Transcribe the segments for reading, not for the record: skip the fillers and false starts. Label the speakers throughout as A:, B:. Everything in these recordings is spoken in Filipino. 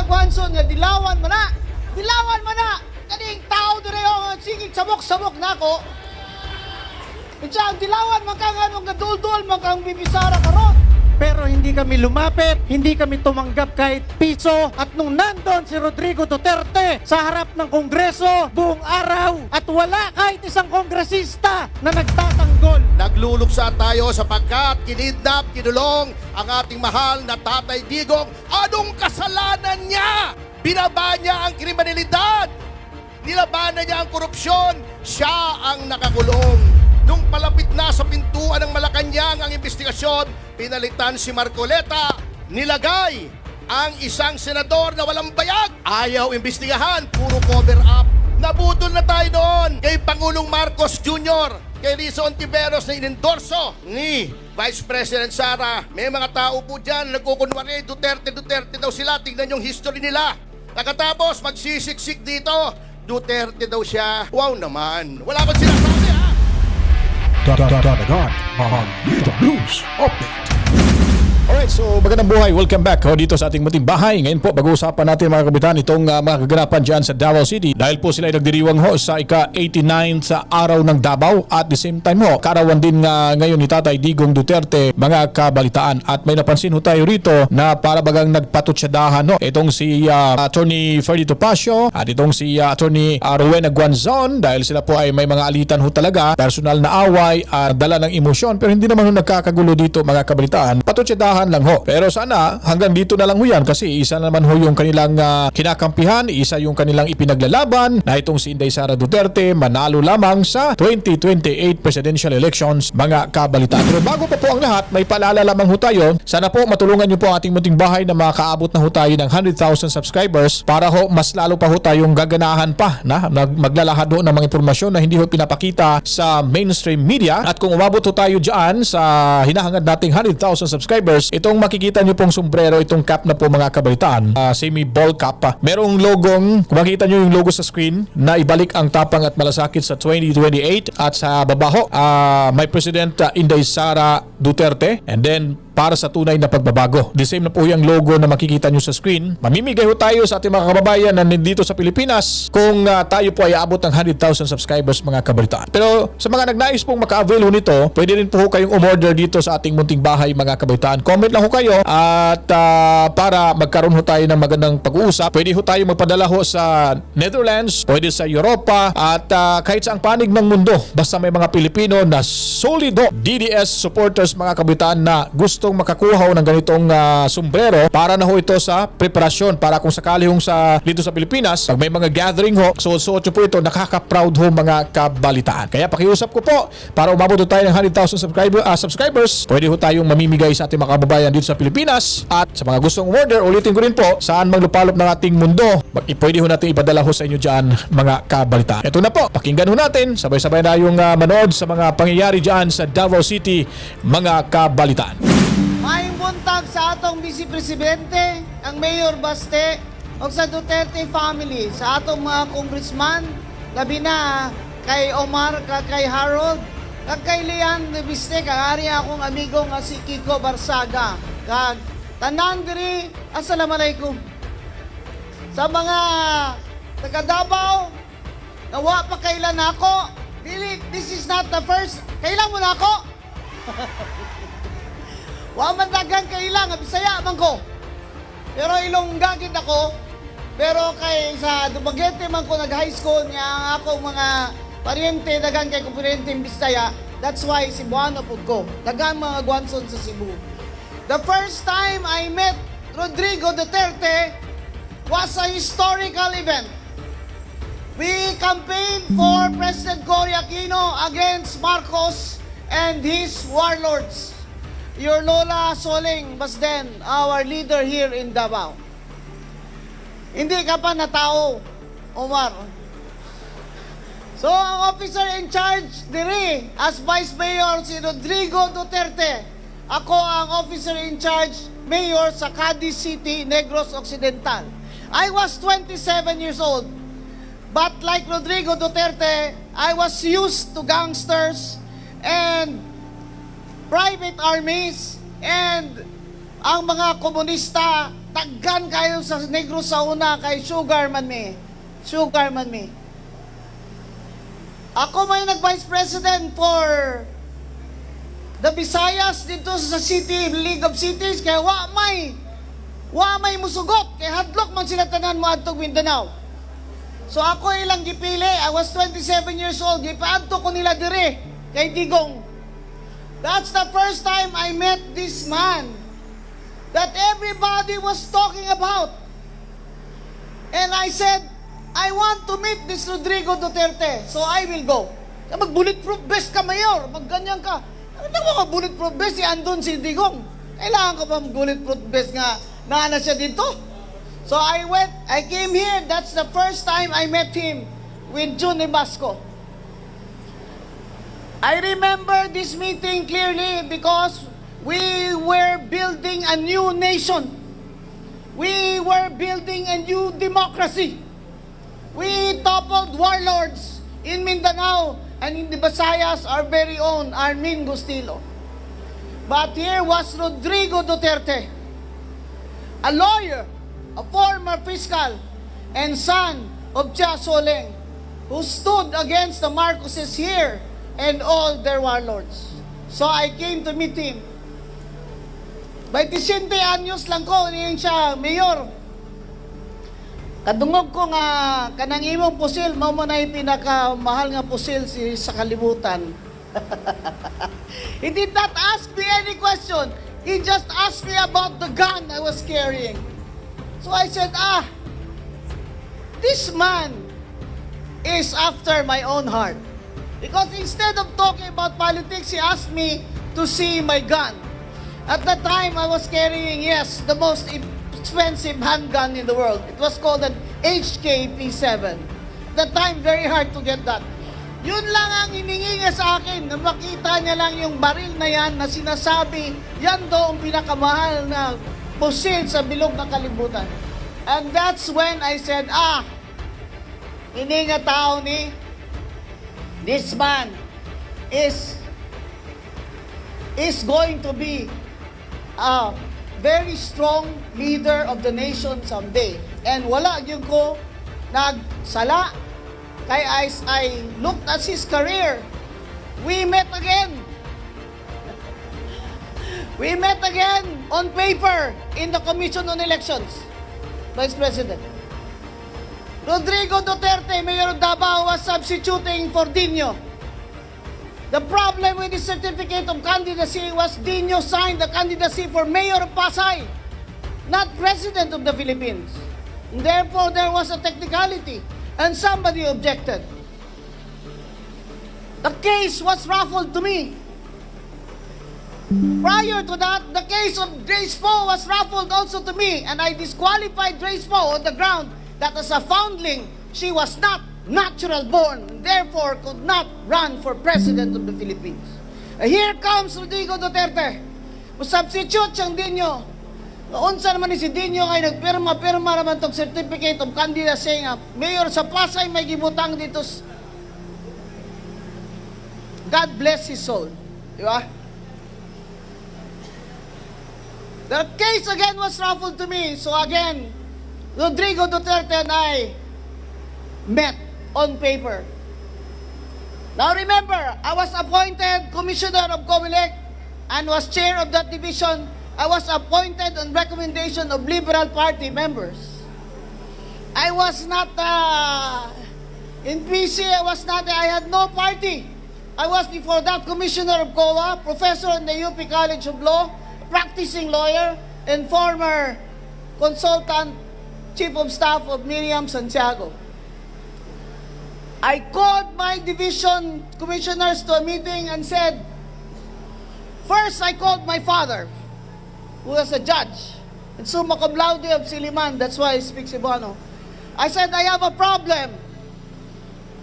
A: Gwanson nga dilawan man na. Dilawan man na. Kaning tao dire ang sigig sabok-sabok nako. Itsa ang dilawan man ka nga nung gadul-dul man kang bibisara karon.
B: Pero hindi kami lumapit, hindi kami tumanggap kahit piso. At nung nandun si Rodrigo Duterte sa harap ng Kongreso buong araw at wala kahit isang kongresista na nagtatanggol.
C: Nagluluksa tayo sapagkat kinidnap, kinulong ang ating mahal na Tatay Digong. Anong kasalanan niya? Binaba niya ang kriminalidad. Nilabanan niya ang korupsyon. Siya ang nakakulong. Nung palapit na sa pintuan ng Malacanang ang investigasyon, pinalitan si Marcoleta. Nilagay ang isang senador na walang bayag. Ayaw imbestigahan, puro cover up. Nabudol na tayo doon kay Pangulong Marcos Jr., kay Rizzo Ontiveros na inendorso ni Vice President Sara. May mga tao po dyan nagkukunwari, Duterte daw sila. Tignan yung history nila. Nakatapos magsisiksik dito, Duterte daw siya. Wow naman. Wala akong sinasabi ha.
D: Dadagan ang Dito News Update.
E: Alright, so magandang buhay. Welcome back dito sa ating munting bahay. Ngayon po, pag-uusapan natin mga kabitan itong mga kaganapan dyan sa Davao City. Dahil po sila ay nagdiriwang ho sa ika-89 sa araw ng Davao. At the same time ho, kaarawan din ngayon ni Tatay Digong Duterte, mga kabalitaan. At may napansin ho tayo rito na para bagang nagpatutsadahan ho. Itong si Attorney Freddy Topacio at itong si Attorney Rowena Guanzon. Dahil sila po ay may mga alitan ho talaga. Personal na away, dala ng emosyon. Pero hindi naman ho nagkakagulo dito mga kabalitaan. Patutsadahan lang ho. Pero sana hanggang dito na lang ho yan kasi isa naman ho yung kanilang kinakampihan, isa yung kanilang ipinaglalaban na itong si Inday Sara Duterte manalo lamang sa 2028 presidential elections, mga kabalitaan. Pero bago pa po ang lahat, may paalala lamang ho tayo. Sana po matulungan nyo po ang ating munting bahay na makaabot na ho tayo ng 100,000 subscribers para ho mas lalo pa ho tayong gaganahan pa na maglalahad ho ng mga impormasyon na hindi ho pinapakita sa mainstream media. At kung umabot ho tayo dyan sa hinahangad nating 100,000 subscribers, itong makikita nyo pong sombrero, itong cap na po mga kabalitaan, semi-ball cap. Merong logong, kung makikita nyo yung logo sa screen, na ibalik ang tapang at malasakit sa 2028. At sa babaho, may President Inday Sara Duterte. And then, para sa tunay na pagbabago. The same na po yung logo na makikita nyo sa screen. Mamimigay ho tayo sa ating mga kababayan na nandito sa Pilipinas kung tayo po ay aabot ng 100,000 subscribers, mga kabalitaan. Pero sa mga nagnais pong maka-avail ho nito, pwede rin po ho kayong umorder dito sa ating munting bahay, mga kabalitaan. Comment lang ho kayo at para magkaroon ho tayo ng magandang pag-uusap. Pwede ho tayo magpadala ho sa Netherlands, pwede sa Europa at kahit saang panig ng mundo. Basta may mga Pilipino na solid ho, DDS supporters, mga kabalitaan, na gusto makakuha ng ganitong sombrero para na ho ito sa preparasyon para kung sakali hong dito sa Pilipinas, pag may mga gathering ho, suot nyo po ito, nakaka-proud ho, mga kabalitaan. Kaya pakiusap ko po, para umabot ho tayo ng 100,000 subscribers, pwede ho tayong mamimigay sa ating mga kababayan dito sa Pilipinas. At sa mga gustong order, ulitin ko rin po, saan mang lupalop ng ating mundo, pwede ho natin ipadala ho sa inyo dyan, mga kabalitaan. Ito na po, pakinggan ho natin, sabay-sabay na yung manood sa mga pangyayari dyan sa Davao City, mga kabalitaan.
A: Maayong buntag sa atong Vice Presidente, ang Mayor Baste, o sa Duterte family, sa atong mga congressman, labi na kay Omar, kay Harold, kay Lian de Biste, kagari akong amigo nga si Kiko Barsaga, kag tanan diri, assalamualaikum. Sa mga taga Davao, nawa pa kailan ako, this is not the first, kailan mo na ako? Wa man dagang kailang, Bisaya man ko. Pero Ilongga gid ako. Pero kay sa Dumaguete man ko nag-high school nga ang akong mga paryente dagang kay kumpirente Bisaya. That's why Cebuano pud ko. Dagang mga Guanson sa Cebu. The first time I met Rodrigo Duterte was a historical event. We campaigned for President Cory Aquino against Marcos and his warlords. Your Lola Soling was then our leader here in Davao. Hindi ka pa na tao, Omar. So, ang officer in charge diri as Vice Mayor si Rodrigo Duterte. Ako ang officer in charge, Mayor sa Cadiz City, Negros Occidental. I was 27 years old. But like Rodrigo Duterte, I was used to gangsters and private armies and ang mga komunista taggan kayo sa Negros sa una kay Sugar man me. Sugar man me. Ako may nag-vice president for the Visayas dito sa City, League of Cities, kaya wa may musugot, kaya hadlok man sila tanan mo adtog Mindanao. So ako ilang gipili, I was 27 years old, gipaadto ko nila dire kay Digong. That's the first time I met this man that everybody was talking about. And I said, I want to meet this Rodrigo Duterte, so I will go. Mag-bulletproof vest ka, Mayor. Mag-ganyan ka. Ano mo mag-bulletproof vest? Andun si Digong. Kailangan ka ba mag-bulletproof vest nga naana siya dito? So I came here. That's the first time I met him with June Basco. I remember this meeting clearly because we were building a new nation. We were building a new democracy. We toppled warlords in Mindanao and in the Visayas, our very own Armin Gustilo. But here was Rodrigo Duterte, a lawyer, a former fiscal, and son of Chia Soleng, who stood against the Marcoses here and all their warlords. So I came to meet him. 27 anyos lang ko, niyan siya, Mayor. Kadungog ko nga, kanang imong pusil, mao mo na pinakamahal nga pusil sa kalibutan. He did not ask me any question. He just asked me about the gun I was carrying. So I said, this man is after my own heart. Because instead of talking about politics, he asked me to see my gun. At that time, I was carrying, yes, the most expensive handgun in the world. It was called an HK-P7. At that time, very hard to get that. Yun lang ang hiningi niya sa akin, na makita niya lang yung baril na yan na sinasabi, yan daw ang pinakamahal na pusil sa bilog na kalibutan. And that's when I said, hindi nga tao ni, this man is going to be a very strong leader of the nation someday. And wala yun ko nagsala. Kay as I looked at his career, we met again. We met again on paper in the Commission on Elections, Vice President. Rodrigo Duterte, Mayor of Davao, was substituting for Dino. The problem with the certificate of candidacy was Dino signed the candidacy for Mayor of Pasay, not President of the Philippines. And therefore, there was a technicality, and somebody objected. The case was raffled to me. Prior to that, the case of Grace Poe was raffled also to me, and I disqualified Grace Poe on the ground that as a foundling, she was not natural born, therefore could not run for President of the Philippines. Here comes Rodrigo Duterte. Substitute siyang Dino. Unsa naman ni si Dino ay nagpirma naman tong certificate of candidacy nga mayor sa Pasay may gibutang dito. God bless his soul. Di ba? The case again was raffled to me. So again, Rodrigo Duterte and I met on paper. Now remember, I was appointed Commissioner of COMELEC and was chair of that division. I was appointed on recommendation of Liberal Party members. I was not in PC, I had no party. I was before that Commissioner of COA, professor in the UP College of Law, practicing lawyer, and former consultant, chief of staff of Miriam Santiago. I called my division commissioners to a meeting and said, first I called my father, who was a judge, and summa cum laude of Siliman, that's why I speak Cebuano. I said, I have a problem.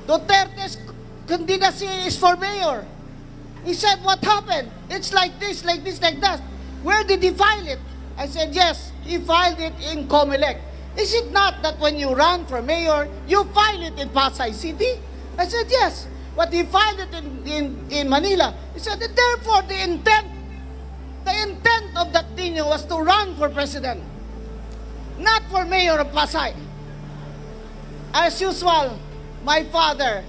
A: Duterte's candidacy is for mayor. He said, what happened? It's like this, like this, like that. Where did he file it? I said, yes, he filed it in COMELEC. Is it not that when you run for mayor, you file it in Pasay City? I said, yes. But he filed it in Manila. He said, therefore, the intent of that Dino was to run for president. not for mayor of Pasay. As usual, my father,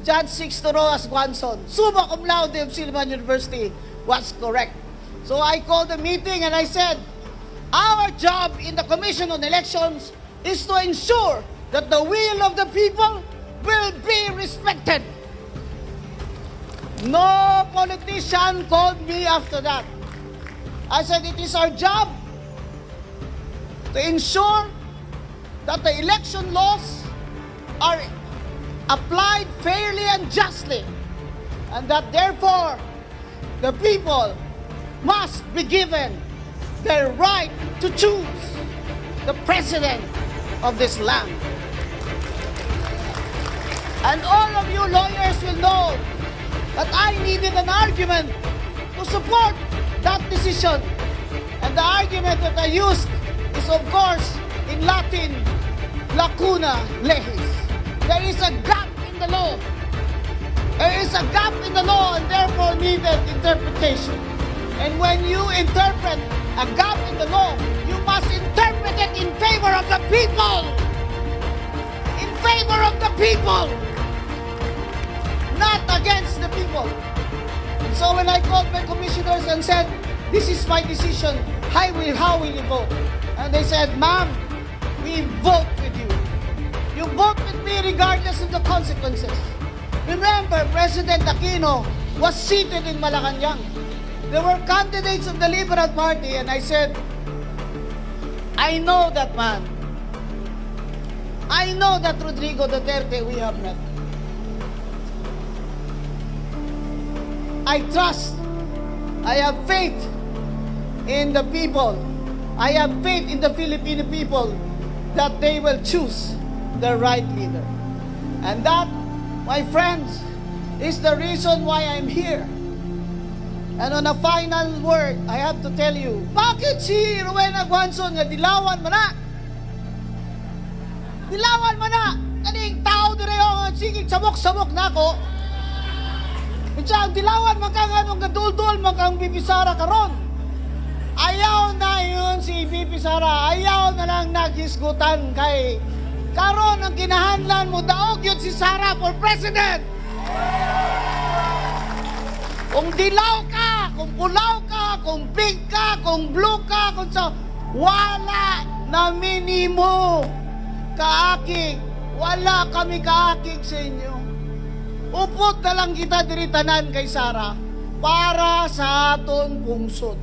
A: Judge Sixto Rojas Guanzon, summa cum laude of Silvan University, was correct. So I called a meeting and I said, our job in the Commission on Elections is to ensure that the will of the people will be respected. No politician called me after that. I said it is our job to ensure that the election laws are applied fairly and justly, and that therefore the people must be given their right to choose the president of this land. And all of you lawyers will know that I needed an argument to support that decision. And the argument that I used is, of course, in Latin, lacuna legis. There is a gap in the law. There is a gap in the law and therefore needed interpretation. And when you interpret a gap in the law, you must interpret it in favor of the people. In favor of the people. Not against the people. So when I called my commissioners and said, this is my decision, how will you vote? And they said, ma'am, we vote with you. You vote with me regardless of the consequences. Remember, President Aquino was seated in Malacanang. There were candidates of the Liberal Party, and I said, I know that man. I know that Rodrigo Duterte we have met. I trust, I have faith in the people. I have faith in the Filipino people that they will choose the right leader. And that, my friends, is the reason why I'm here. And on a final word, I have to tell you, bakit si Rowena Guanzon nga dilawan mo na? Dilawan mo na! Kaning tao dire nga sigig sabok-sabok na ako. Ang dilawan man kang anong gadul-dul man kang Bibi Sara karon. Ayaw na yun si Bibi Sara. Ayaw na lang naghisgutan kay karon ang kinahanlan mo daog yun si Sara for president. Kung dilaw ka, kung pulaw ka, kung pink ka, kung blue ka, kung sa wala na minimo kaakig. Wala kami kaakig sa inyo. Upot na lang kita diritanan kay Sara para sa aton pungsod.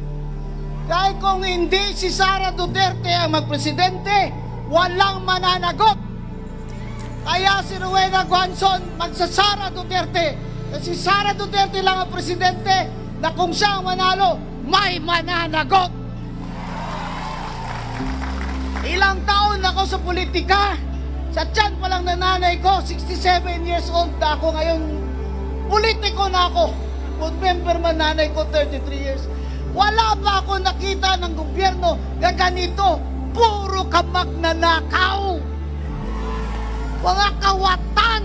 A: Kahit kung hindi si Sara Duterte ang magpresidente, walang mananagot. Kaya si Rowena Guanzon magsasara Duterte. Kasi Sara Duterte lang ang presidente na kung siya ang manalo, may mananagot. Ilang taon na ako sa politika. Sa tiyan pa lang na nanay ko, 67 years old na ako. Ngayon, politiko na ako. Board member man nanay ko, 33 years. Wala pa ako nakita ng gobyerno na ganito. Puro kamak na nakaw. Mga kawatan.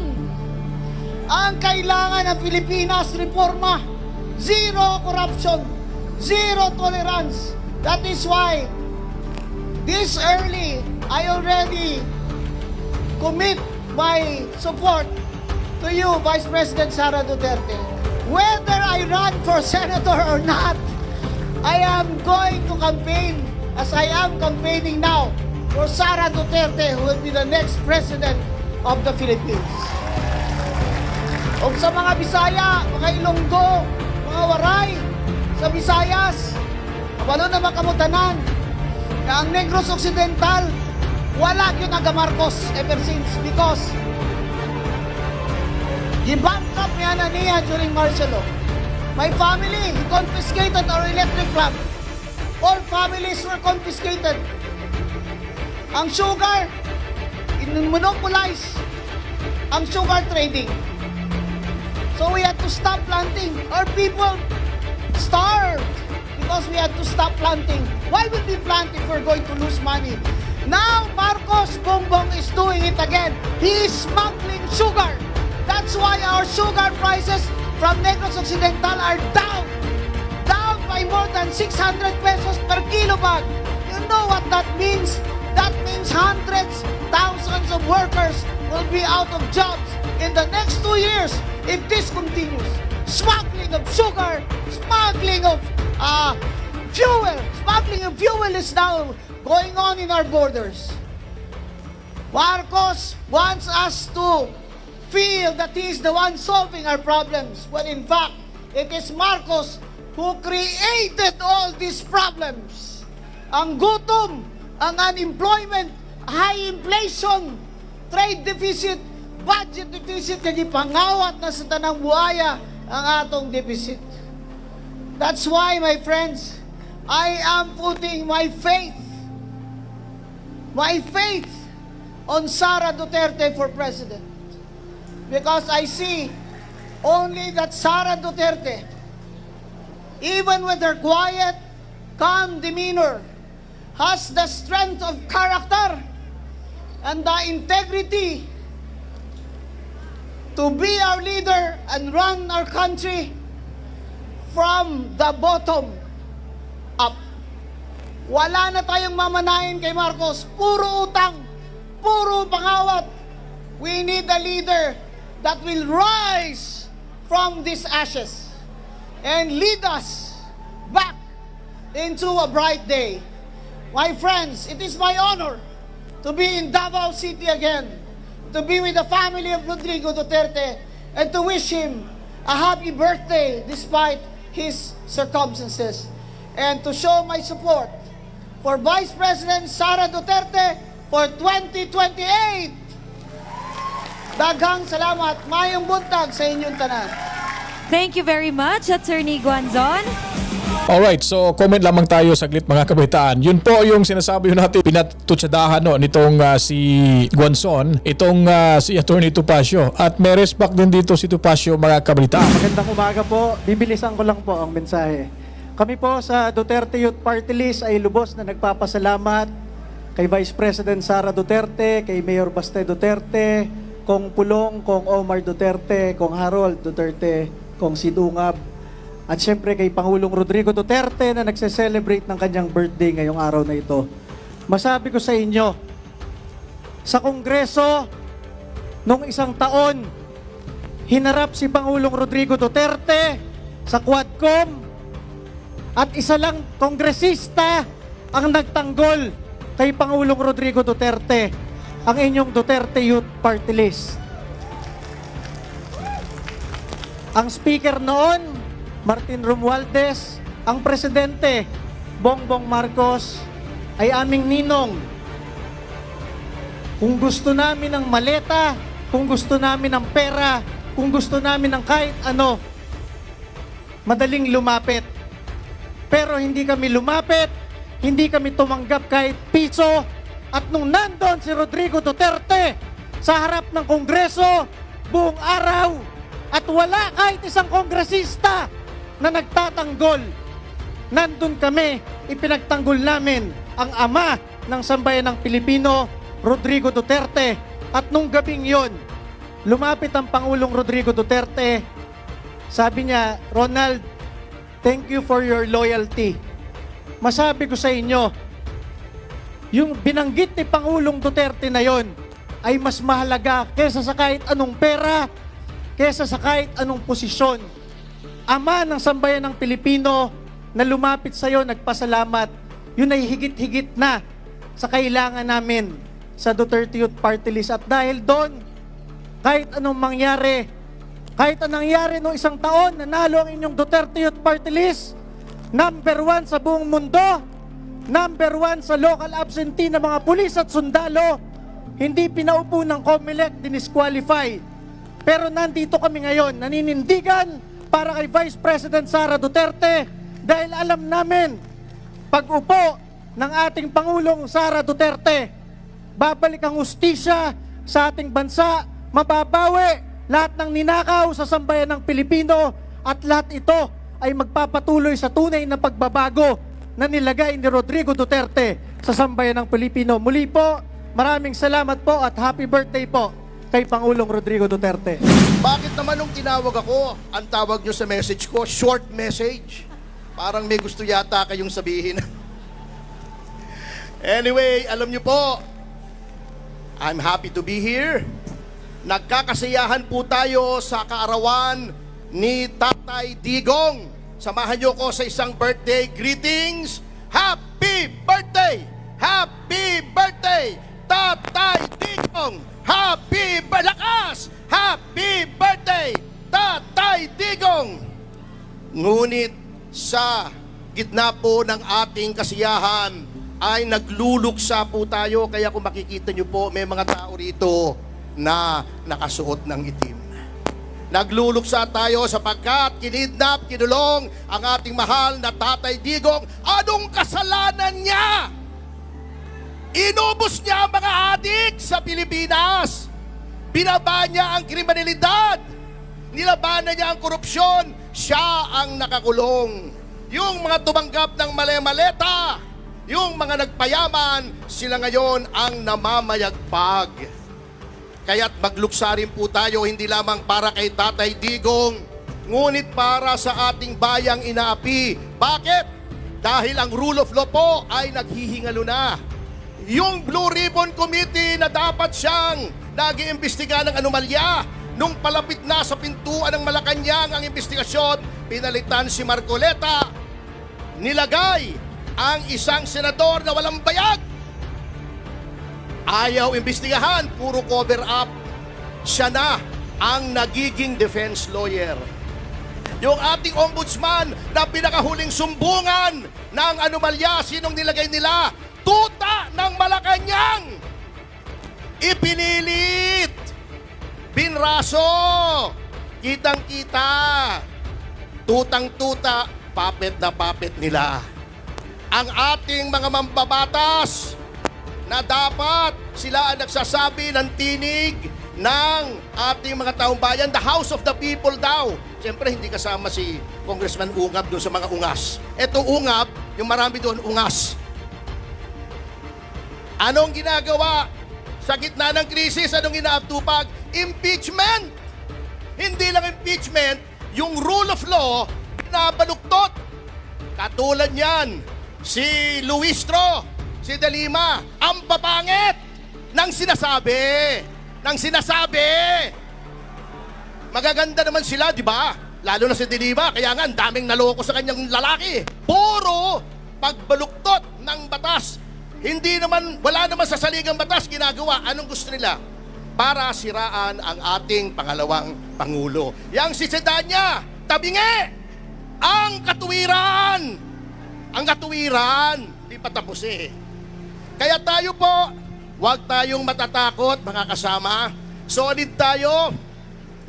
A: Ang kailangan ng Pilipinas, reforma. Zero corruption. Zero tolerance. That is why, this early, I already commit my support to you, Vice President Sara Duterte. Whether I run for senator or not, I am going to campaign as I am campaigning now for Sara Duterte, who will be the next president of the Philippines. O sa mga Bisaya, mga Ilonggo, mga Waray, sa Visayas, walo na makamutanan na ang Negros Occidental wala yun aga Marcos ever since because gibankrupt niya na niya during martial law. My family confiscated our electric plant. All families were confiscated. Ang sugar, monopolize ang sugar trading. So we had to stop planting. Our people starved because we had to stop planting. Why would we plant if we're going to lose money? Now, Marcos Bongbong is doing it again. He is smuggling sugar. That's why our sugar prices from Negros Occidental are down. Down by more than 600 pesos per kilo bag. You know what that means? That means hundreds, thousands of workers will be out of jobs in the next 2 years if this continues. Smuggling of sugar, smuggling of fuel is now going on in our borders. Marcos wants us to feel that he is the one solving our problems, when in fact, it is Marcos who created all these problems. Ang gutom, ang unemployment, high inflation, trade deficit, budget deficit, nagipangawat na sa tanang buhaya ang atong deficit. That's why, my friends, I am putting my faith on Sara Duterte for president. Because I see only that Sara Duterte, even with her quiet, calm demeanor, has the strength of character and the integrity to be our leader and run our country from the bottom up. Wala na tayong mamanahin kay Marcos. Puro utang, puro pangawat. We need a leader that will rise from these ashes and lead us back into a bright day. My friends, it is my honor to be in Davao City again, to be with the family of Rodrigo Duterte, and to wish him a happy birthday despite his circumstances, and to show my support for Vice President Sara Duterte for 2028. Daghang salamat, mayong buntag sa inyong tanan.
F: Thank you very much, Attorney Guanzon.
E: Alright, so comment lamang tayo saglit mga kabataan. Yun po yung sinasabi natin, pinatutsadahan nitong si Guanzon, itong si Attorney Topacio. At may respect din dito si Topacio mga kabataan.
B: Magandang umaga po. Bibilisan ko lang po ang mensahe. Kami po sa Duterte Youth Party List ay lubos na nagpapasalamat kay Vice President Sara Duterte, kay Mayor Baste Duterte, Kong Pulong, Kong Omar Duterte, Kong Harold Duterte, Kong Sidungab, at syempre kay Pangulong Rodrigo Duterte na nagse-celebrate ng kanyang birthday ngayong araw na ito. Masabi ko sa inyo, sa Kongreso, nung isang taon, hinarap si Pangulong Rodrigo Duterte sa Quadcom at isa lang kongresista ang nagtanggol kay Pangulong Rodrigo Duterte, ang inyong Duterte Youth Party List. Ang speaker noon, Martin Romualdez, ang presidente, Bongbong Marcos, ay aming ninong. Kung gusto namin ng maleta, kung gusto namin ng pera, kung gusto namin ng kahit ano, madaling lumapit. Pero hindi kami lumapit, hindi kami tumanggap kahit piso. At nung nandun si Rodrigo Duterte sa harap ng Kongreso, buong araw, at wala kahit isang kongresista na nagtatanggol, nandun kami, ipinagtanggol namin ang ama ng sambayanang Pilipino, Rodrigo Duterte. At nung gabing yon, lumapit ang Pangulong Rodrigo Duterte. Sabi niya, Ronald, thank you for your loyalty. Masabi ko sa inyo, yung binanggit ni Pangulong Duterte na yon ay mas mahalaga kesa sa kahit anong pera, kesa sa kahit anong posisyon. Ama ng sambayan ng Pilipino na lumapit sa iyo, nagpasalamat, yun ay higit-higit na sa kailangan namin sa Duterte Youth Party List. At dahil doon, kahit anong mangyari, kahit anong nangyari noong isang taon, nanalo ang inyong Duterte Youth Party List, number 1 sa buong mundo, number 1 sa local absentee ng mga pulis at sundalo, hindi pinaupo ng COMELEC, dinisqualify. Pero nandito kami ngayon, naninindigan para kay Vice President Sara Duterte dahil alam namin, pag-upo ng ating Pangulong Sara Duterte, babalik ang hustisya sa ating bansa, mababawi lahat ng ninakaw sa sambayan ng Pilipino, at lahat ito ay magpapatuloy sa tunay na pagbabago na nilagay ni Rodrigo Duterte sa sambayan ng Pilipino. Muli po, maraming salamat po at happy birthday po kay Pangulong Rodrigo Duterte.
C: Bakit naman nung tinawag ako, ang tawag nyo sa message ko, short message? Parang may gusto yata kayong sabihin. Anyway, alam niyo po, I'm happy to be here. Nagkakasiyahan po tayo sa kaarawan ni Tatay Digong. Samahan niyo ko sa isang birthday greetings. Happy birthday! Happy birthday! Tatay Digong! Happy Balakas! Happy birthday! Tatay Digong! Ngunit sa gitna po ng ating kasiyahan ay nagluluksa po tayo. Kaya kung makikita nyo po, may mga tao rito na nakasuot ng itim. Nagluluksa tayo sapagkat kinidnap, kinulong ang ating mahal na Tatay Digong. Anong kasalanan niya? Inubos niya ang mga adik sa Pilipinas. Binaba niya ang kriminalidad. Nilabanan niya ang korupsyon. Siya ang nakakulong. Yung mga tumanggap ng mali-maleta, yung mga nagpayaman, sila ngayon ang namamayagpag. Kaya't magluksa rin po tayo hindi lamang para kay Tatay Digong, ngunit para sa ating bayang inaapi. Bakit? Dahil ang rule of law po ay naghihingalo na. Yung Blue Ribbon Committee na dapat siyang nag-iimbestiga ng anomalya, nung palapit na sa pintuan ng Malacanang ang investigasyon, pinalitan si Marcoleta, nilagay ang isang senador na walang bayag. Ayaw imbestigahan, puro cover up. Siya na ang nagiging defense lawyer. Yung ating ombudsman na pinakahuling sumbungan ng anomalya, sinong nilagay nila? Tuta ng Malacanang! Ipinilit! Binraso! Kitang-kita! Tutang-tuta, puppet na puppet nila. Ang ating mga mambabatas na dapat sila ang nagsasabi ng tinig ng ating mga taong bayan, the House of the People daw. Siyempre, hindi kasama si Congressman Ungab doon sa mga ungas. Ito Ungab, yung marami doon ungas. Anong ginagawa? Sa gitna ng krisis, anong inaatupag? Impeachment! Hindi lang impeachment, yung rule of law, pinabaluktot. Katulad niyan, si Luistro, si De Lima, ang papangit ng sinasabi. Magaganda naman sila, di ba? Lalo na si De Lima, kaya nga, ang daming naloko sa kanyang lalaki. Puro pagbaluktot ng batas. Hindi naman, wala naman sa saligang batas ginagawa. Anong gusto nila? Para siraan ang ating pangalawang Pangulo. Yang si Sedanya, tabingi! Ang katuwiran! Ang katuwiran, di pa tapos eh. Kaya tayo po, huwag tayong matatakot mga kasama. Solid tayo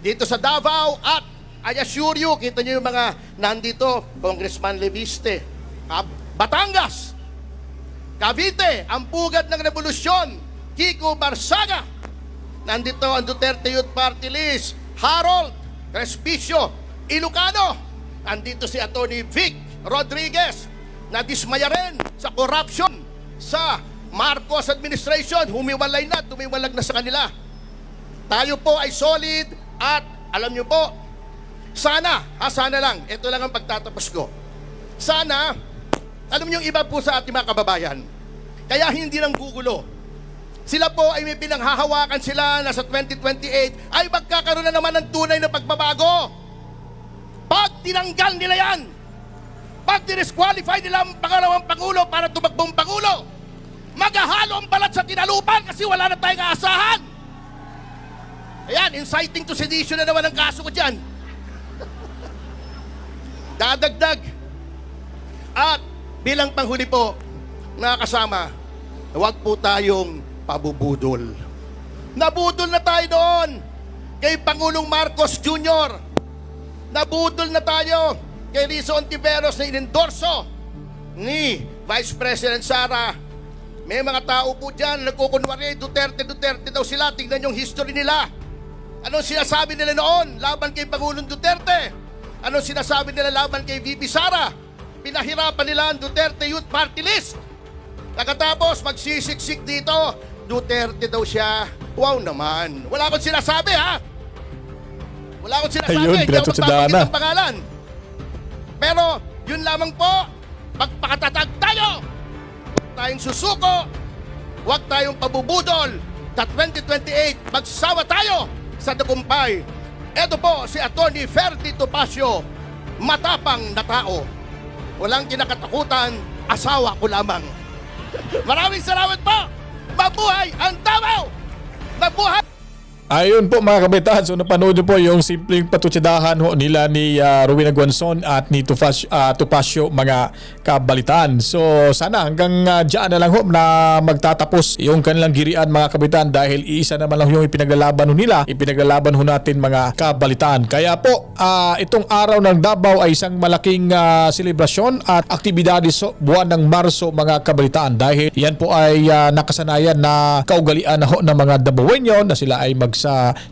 C: dito sa Davao at I assure you, kita nyo yung mga nandito, Congressman Leviste, Batangas, Cavite, ang pugad ng revolusyon, Kiko Barsaga. Nandito ang Duterte Youth Party List, Harold Respicio, Ilocano. Nandito si Atty. Vic Rodriguez, na dismaya rin sa corruption sa Marcos administration. Humiwalay na, tumiwalag na sa kanila. Tayo po ay solid at alam nyo po, sana lang, ito lang ang pagtatapos ko. Sana, alam nyo yung iba po sa ating mga kababayan, kaya hindi lang gugulo. Sila po ay may pinanghahawakan sila na sa 2028 ay magkakaroon na naman ng tunay na pagbabago. Pag tinanggal nila yan, pag disqualify nila ang pangalawang Pangulo para tumakbong Pangulo, maghahalo ang balat sa tinalupan kasi wala na tayong aasahan. Ayan, inciting to sedition na naman ang kaso ko dyan. Dadagdag. At bilang panghuli po, mga kasama, huwag po tayong pabubudol. Nabudol na tayo doon kay Pangulong Marcos Jr. Nabudol na tayo kay Rizzo Ontiveros na inendorso ni Vice President Sara. May mga tao po dyan nagkukunwari, Duterte daw sila. Tingnan yung history nila. Anong sinasabi nila noon laban kay Pangulong Duterte? Anong sinasabi nila laban kay VP Sara? Pinahirapan nila ang Duterte Youth Party List. Pagkatapos magsisiksik dito, Duterte daw siya. Wow naman. Wala akong sinasabi ha. Wala akong sinasabi.
E: Ayun,
C: Hindi ako
E: pinatutsadaan
C: magpapanggit
E: na.
C: ng pangalan. Pero yun lamang po, magpakatatag tayo. tayong susuko, huwag tayong pabubudol. Sa 2028, magsawa tayo sa tagumpay. Ito po si Atty. Ferdy Topacio, matapang na tao. Walang kinakatakutan, asawa ko lamang. Maraming salamat po! Mabuhay ang Davao! Mabuhay!
E: Ayun po mga kabitan, so napanood niyo po yung simpleng patutsadahan ho nila ni Rowena Guanzon at ni Topacio mga kabalitaan. So sana hanggang dyan na lang ho na magtatapos yung kanilang girian mga kabitan dahil iisa naman lang yung ipinaglalaban ho nila, ipinaglalaban ho natin mga kabalitaan. Kaya po itong araw ng Davao ay isang malaking selebrasyon at aktibidades so, buwan ng Marso mga kabalitaan dahil yan po ay nakasanayan na kaugalian na ho ng mga Davaoenyo na sila ay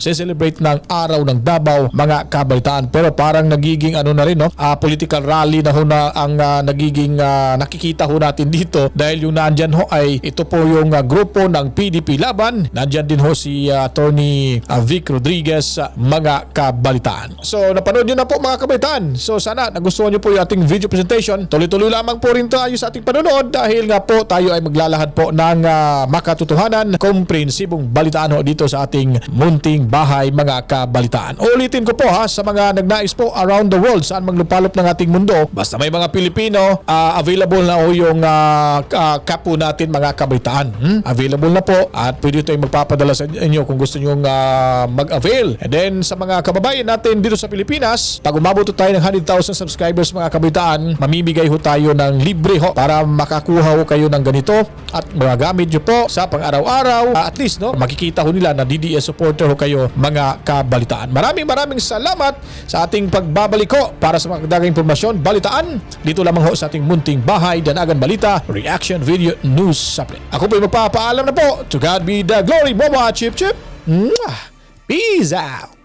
E: celebrate ng araw ng Davao mga kabalitaan, pero parang nagiging ano na rin no, political rally na ho na ang nagiging nakikita ho natin dito dahil yung nandyan ho ay ito po yung grupo ng PDP Laban, nandyan din ho si Attorney Vic Rodriguez mga kabalitaan. So napanood nyo na po mga kabalitaan, so sana nagustuhan nyo po yung ating video presentation. Tuloy-tuloy lamang po rin tayo sa ating panonood dahil nga po tayo ay maglalahad po ng makatotohanan, komprehensibong balitaan ho dito sa ating munting bahay mga kabalitaan. Ulitin ko po ha sa mga nagnais po around the world saan manglupalop ng ating mundo, basta may mga Pilipino, available na ho yung kapo natin mga kabalitaan. Available na po at pwede tayong magpapadala sa inyo kung gusto nyo mag-avail. And then sa mga kababayan natin dito sa Pilipinas, pag umabot tayo ng 100,000 subscribers mga kabalitaan, mamimigay ho tayo ng libre ho para makakuha ho kayo ng ganito at magagamit nyo po sa pang-araw-araw. At least no, makikita ho nila na DDS supporter ho kayo mga kabalitaan. Maraming salamat sa ating pagbabalik ho para sa mga dagang impormasyon, balitaan dito lamang ho sa ating munting bahay, Danagan Balita, Reaction Video News Supplement. Ako po magpapaalam na po. To God be the glory. Momo Chip Chip. Peace out.